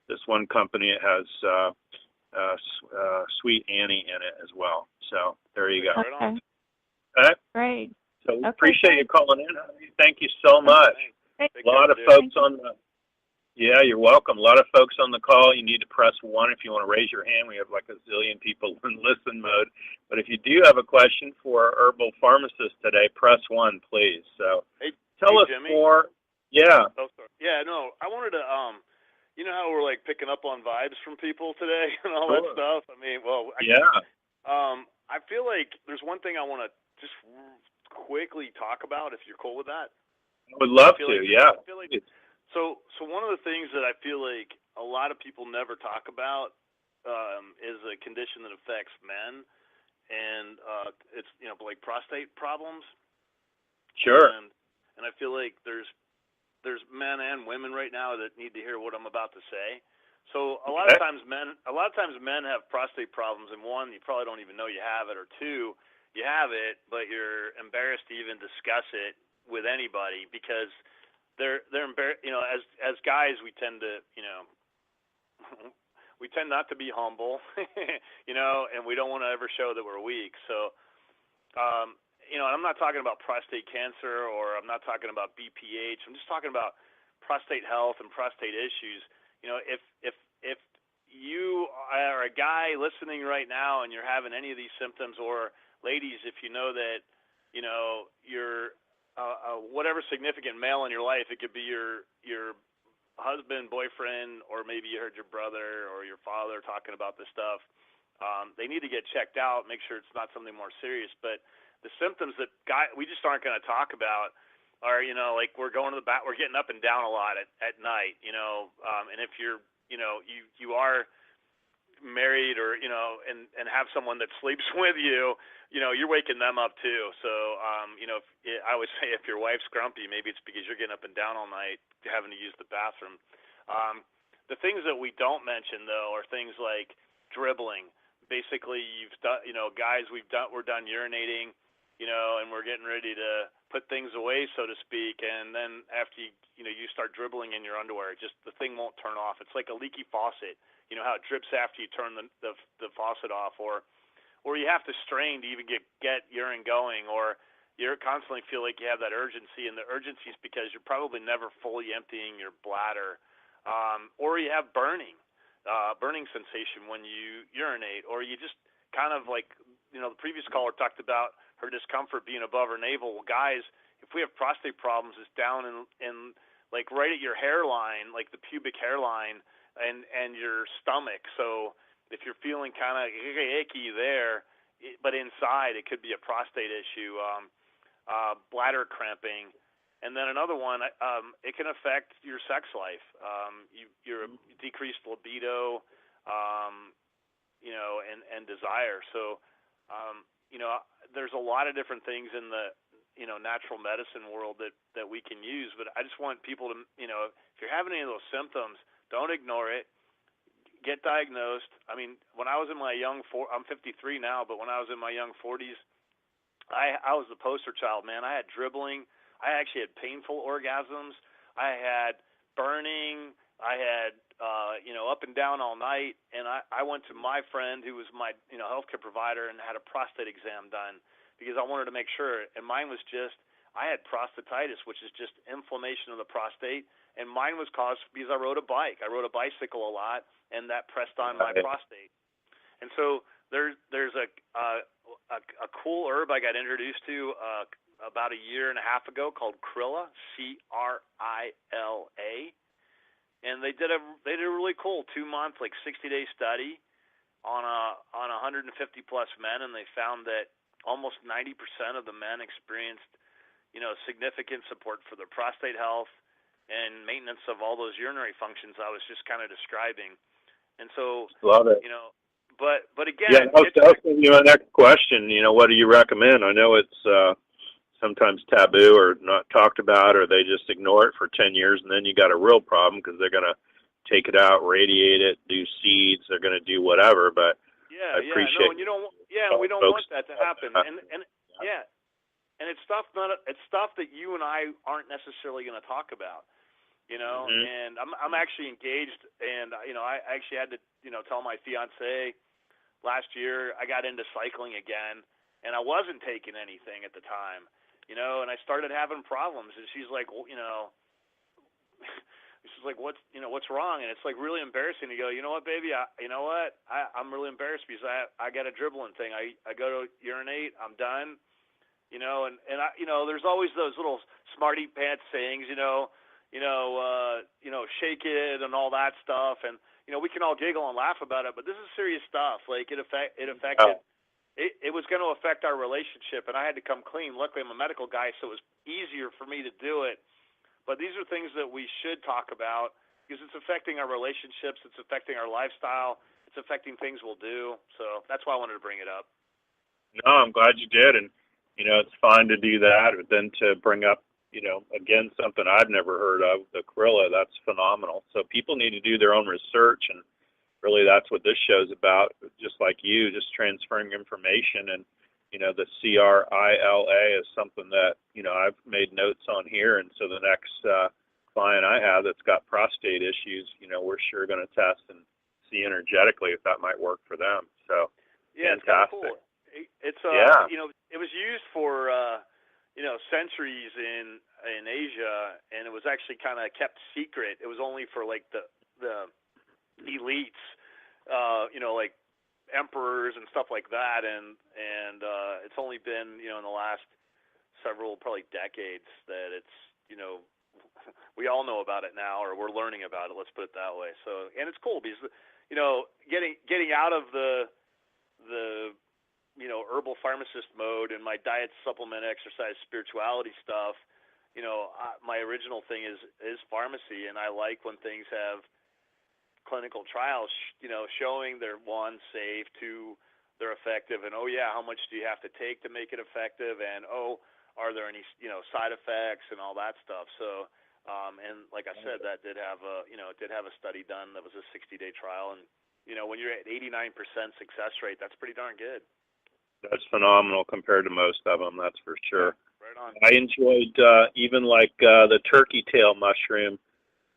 this one company. It has Sweet Annie in it as well. So there you go. Right on. Okay. Great. So we appreciate you calling in. Thank you so much. A lot of folks on the. Yeah, you're welcome. A lot of folks on the call. You need to press 1 if you want to raise your hand. We have like a zillion people in listen mode. But if you do have a question for Herbal Pharmacist today, press 1, please. So tell us Jimmy. more. Yeah. Oh, sorry. Yeah, no, I wanted to, you know how we're like picking up on vibes from people today and all that stuff? I mean, I feel like there's one thing I want to just quickly talk about, if you're cool with that. I would love to, I feel like So one of the things that I feel like a lot of people never talk about is a condition that affects men, and it's like prostate problems. Sure. And I feel like there's men and women right now that need to hear what I'm about to say. So a lot of times men have prostate problems, and 1, you probably don't even know you have it, or 2, you have it, but you're embarrassed to even discuss it with anybody because they're embarrassed. You know, as guys, we tend to, we tend not to be humble, and we don't want to ever show that we're weak. So, I'm not talking about prostate cancer, or I'm not talking about BPH. I'm just talking about prostate health and prostate issues. You know, if you are a guy listening right now and you're having any of these symptoms, or ladies, if you know that, you're whatever significant male in your life, it could be your husband, boyfriend, or maybe you heard your brother or your father talking about this stuff. They need to get checked out, make sure it's not something more serious. But the symptoms that we just aren't going to talk about are, like we're going to the back, we're getting up and down a lot at night, and if you're, you are married or and have someone that sleeps with you, you're waking them up too. So I always say if your wife's grumpy, maybe it's because you're getting up and down all night having to use the bathroom. The things that we don't mention though are things like dribbling. Basically, you've done, guys, we're done urinating, and we're getting ready to put things away, so to speak, and then after you start dribbling in your underwear, just the thing won't turn off. It's like a leaky faucet. You know how it drips after you turn the faucet off, or you have to strain to even get urine going, or you constantly feel like you have that urgency, and the urgency is because you're probably never fully emptying your bladder, or you have burning sensation when you urinate, or you just kind of like, the previous caller talked about her discomfort being above her navel. Well, guys, if we have prostate problems, it's down in like right at your hairline, like the pubic hairline, and your stomach. So if you're feeling kind of icky there, but inside it could be a prostate issue, bladder cramping. And then another one, it can affect your sex life. Your decreased libido, and desire. So, there's a lot of different things in the, natural medicine world that we can use. But I just want people to, if you're having any of those symptoms, don't ignore it. Get diagnosed. I mean, when I was in my I'm 53 now, but when I was in my young 40s, I was the poster child, man. I had dribbling. I actually had painful orgasms. I had burning. I had, up and down all night. And I went to my friend who was my, healthcare provider and had a prostate exam done because I wanted to make sure. And mine was I had prostatitis, which is just inflammation of the prostate. And mine was caused because I rode a bike. I rode a bicycle a lot, and that pressed on my prostate. And so there's a cool herb I got introduced to about a year and a half ago called Krilla, Crila, and they did a really cool 2-month, like 60-day study on 150 plus men, and they found that almost 90% of the men experienced significant support for their prostate health and maintenance of all those urinary functions I was just kind of describing. And so, love it. But again, I was asking you my next question. What do you recommend? I know it's sometimes taboo or not talked about, or they just ignore it for 10 years, and then you got a real problem because they're going to take it out, radiate it, do seeds, they're going to do whatever. But I appreciate we don't want that to happen. And it's stuff that you and I aren't necessarily going to talk about. And I'm actually engaged, and I actually had to tell my fiance last year I got into cycling again, and I wasn't taking anything at the time, and I started having problems, and she's like, well, she's like, what's wrong? And it's like really embarrassing to go, you know what, baby, I'm really embarrassed because I got a dribbling thing. I go to urinate, I'm done, and I, there's always those little smarty pants sayings, shake it and all that stuff, and we can all giggle and laugh about it, but this is serious stuff. Like it affected. It was going to affect our relationship, and I had to come clean. Luckily, I'm a medical guy, so it was easier for me to do it. But these are things that we should talk about because it's affecting our relationships, it's affecting our lifestyle, it's affecting things we'll do. So that's why I wanted to bring it up. No, I'm glad you did, and it's fine to do that, but then to bring up, again, something I've never heard of, the Krilla, that's phenomenal. So people need to do their own research, and really that's what this show's about, just like you, just transferring information. And, the Crila is something that, I've made notes on here. And so the next client I have that's got prostate issues, we're sure going to test and see energetically if that might work for them. So, yeah, fantastic. It's kind of cool. It was used for, centuries in Asia, and it was actually kind of kept secret. It was only for like the elites, like emperors and stuff like that, and it's only been in the last several probably decades that it's we all know about it now, or we're learning about it, let's put it that way. So, and it's cool because getting out of the herbal pharmacist mode and my diet, supplement, exercise, spirituality stuff, my original thing is pharmacy, and I like when things have clinical trials, showing they're, one, safe, two, they're effective, and how much do you have to take to make it effective, and are there any side effects and all that stuff. So and like I said, that did have a study done that was a 60-day trial, and when you're at 89% success rate, that's pretty darn good. That's phenomenal compared to most of them, that's for sure. Right on. I enjoyed even like the turkey tail mushroom.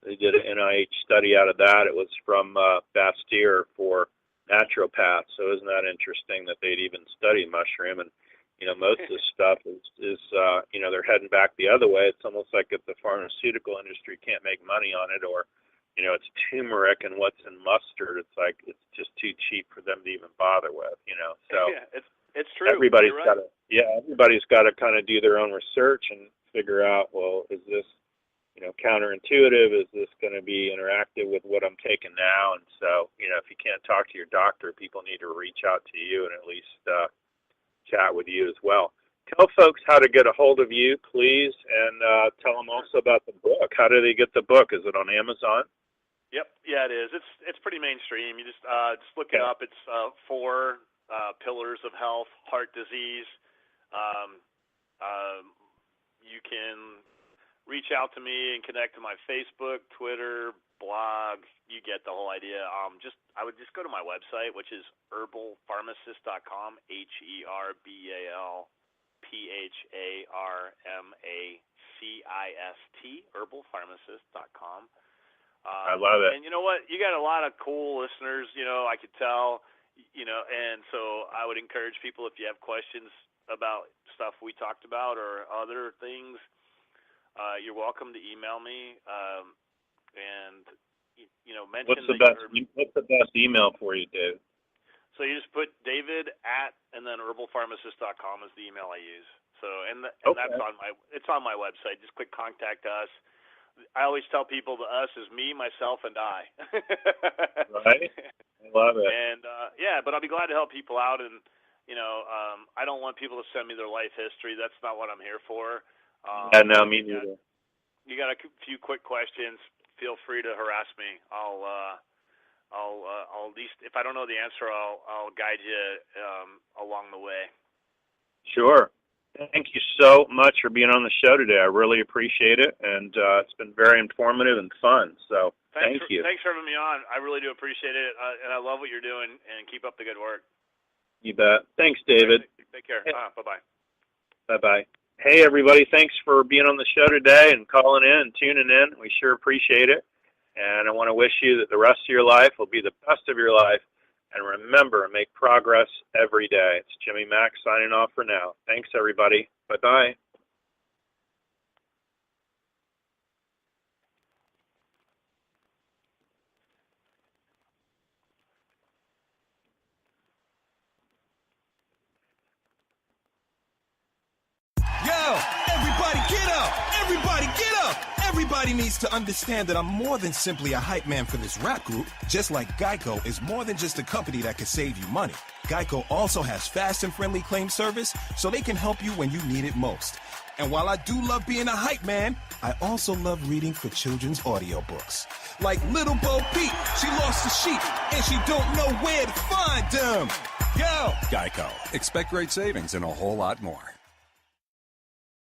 They did an NIH study out of that. It was from Bastyr for naturopaths. So isn't that interesting that they'd even study mushroom? And most of this stuff is they're heading back the other way. It's almost like if the pharmaceutical industry can't make money on it, or it's turmeric and what's in mustard. It's like it's just too cheap for them to even bother with. So it's true. Everybody's right. Everybody's got to kind of do their own research and figure out, well, is this counterintuitive? Is this going to be interactive with what I'm taking now? And so, if you can't talk to your doctor, people need to reach out to you and at least chat with you as well. Tell folks how to get a hold of you, please, and tell them also about the book. How do they get the book? Is it on Amazon? Yep, yeah, it is. It's pretty mainstream. You just look it up. It's 4 pillars of health, heart disease. You can reach out to me and connect to my Facebook, Twitter, blog. You get the whole idea. I would just go to my website, which is herbalpharmacist.com, HerbalPharmacist, herbalpharmacist.com. I love it. And you know what? You got a lot of cool listeners, I could tell, and so I would encourage people, if you have questions about stuff we talked about or other things, you're welcome to email me, and, mention What's the best email for you, Dave? So you just put David and then herbalpharmacist.com is the email I use. So, and that's it's on my website. Just click contact us. I always tell people the us is me, myself, and I. Right. I love it. And but I'll be glad to help people out. And I don't want people to send me their life history. That's not what I'm here for. No, me neither. You got a few quick questions, feel free to harass me. I'll at least, if I don't know the answer, I'll guide you along the way. Sure. Thank you so much for being on the show today. I really appreciate it, and it's been very informative and fun. So thank you. Thanks for having me on. I really do appreciate it, and I love what you're doing, and keep up the good work. You bet. Thanks, David. Take care. Bye-bye. Bye-bye. Hey, everybody. Thanks for being on the show today and calling in and tuning in. We sure appreciate it. And I want to wish you that the rest of your life will be the best of your life. And remember, make progress every day. It's Jimmy Mack signing off for now. Thanks, everybody. Bye-bye. Yo, everybody get up! Everybody get up! Everybody needs to understand that I'm more than simply a hype man for this rap group, just like Geico is more than just a company that can save you money. Geico also has fast and friendly claim service, so they can help you when you need it most. And while I do love being a hype man, I also love reading for children's audiobooks. Like Little Bo Peep, she lost the sheep, and she don't know where to find them. Yo! Geico. Expect great savings and a whole lot more.